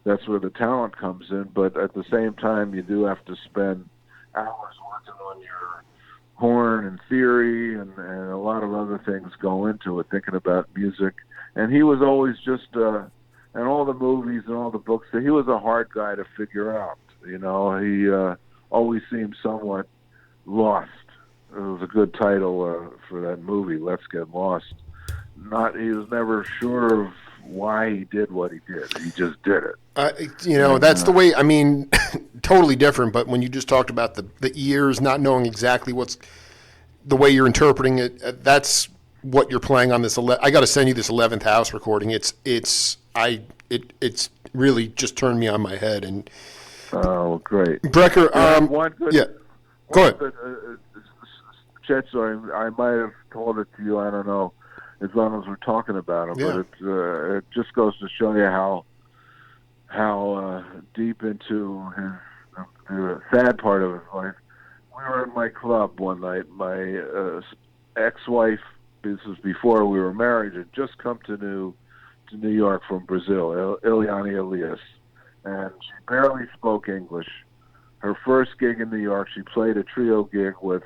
Speaker 4: That's where the talent comes in, but at the same time, you do have to spend hours working on your horn and theory, and a lot of other things go into it, thinking about music. And he was always just, and all the movies and all the books, he was a hard guy to figure out. You know, he always seemed somewhat lost. It was a good title for that movie, Let's Get Lost. He was never sure of why he did what he did. He just did it.
Speaker 1: You know, that's the way, I mean, totally different, but when you just talked about the ears, not knowing exactly what's the way you're interpreting it, that's what you're playing on this. I got to send you this 11th House recording. It's really just turned me on my head. And
Speaker 4: oh, great.
Speaker 1: Brecker, go ahead.
Speaker 4: Chet, sorry, I might have told it to you, I don't know, as long as we're talking about him, but it just goes to show you how deep into the sad part of his life. We were in my club one night. My ex-wife, this was before we were married, had just come to New York from Brazil, Ileana Elias, and she barely spoke English. Her first gig in New York, she played a trio gig with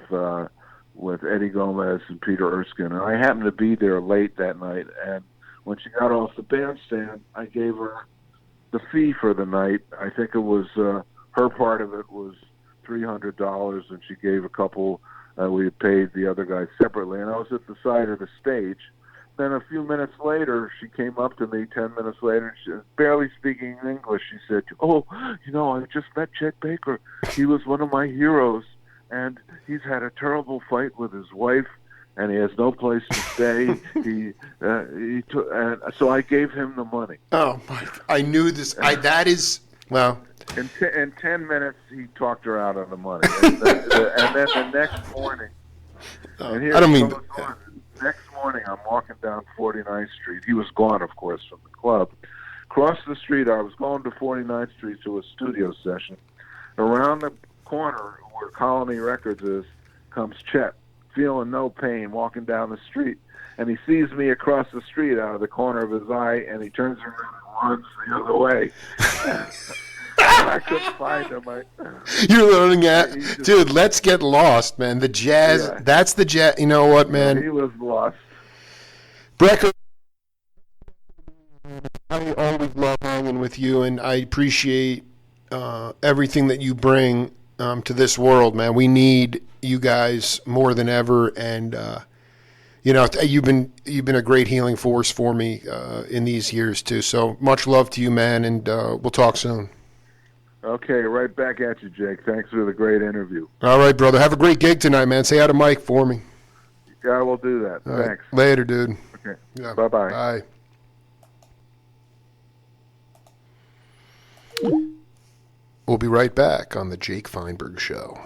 Speaker 4: Eddie Gomez and Peter Erskine, and I happened to be there late that night, and when she got off the bandstand, I gave her the fee for the night. I think it was, her part of it was $300, and she gave a couple, we had paid the other guy separately, and I was at the side of the stage. Then a few minutes later, she came up to me, 10 minutes later, and she, barely speaking English, she said, "Oh, you know, I just met Chet Baker. He was one of my heroes, and he's had a terrible fight with his wife, and he has no place to stay. So I gave him the money."
Speaker 1: Oh, my! I knew this. That is, well.
Speaker 4: In 10 minutes, he talked her out of the money, and then the next morning. I don't mean. Next morning, I'm walking down 49th Street. He was gone, of course, from the club. Across the street, I was going to 49th Street to a studio session. Around the corner where Colony Records is comes Chet feeling no pain, walking down the street, and he sees me across the street out of the corner of his eye, and he turns around and runs the other way. I couldn't find him.
Speaker 1: You're learning dude, let's get lost, man. The jazz, that's the jazz. You know what, man?
Speaker 4: He was lost.
Speaker 1: Brecker, I always love hanging with you, and I appreciate everything that you bring to this world, man. We need you guys more than ever, and you've been a great healing force for me in these years too. So much love to you, man, and we'll talk soon.
Speaker 4: Okay, right back at you, Jake. Thanks for the great interview.
Speaker 1: All right, brother. Have a great gig tonight, man. Say hi to Mike for me.
Speaker 4: Yeah, we'll do that.
Speaker 1: All
Speaker 4: Thanks.
Speaker 1: Right. Later, dude.
Speaker 4: Okay.
Speaker 1: Yeah.
Speaker 4: Bye-bye.
Speaker 1: Bye. We'll be right back on the Jake Feinberg Show.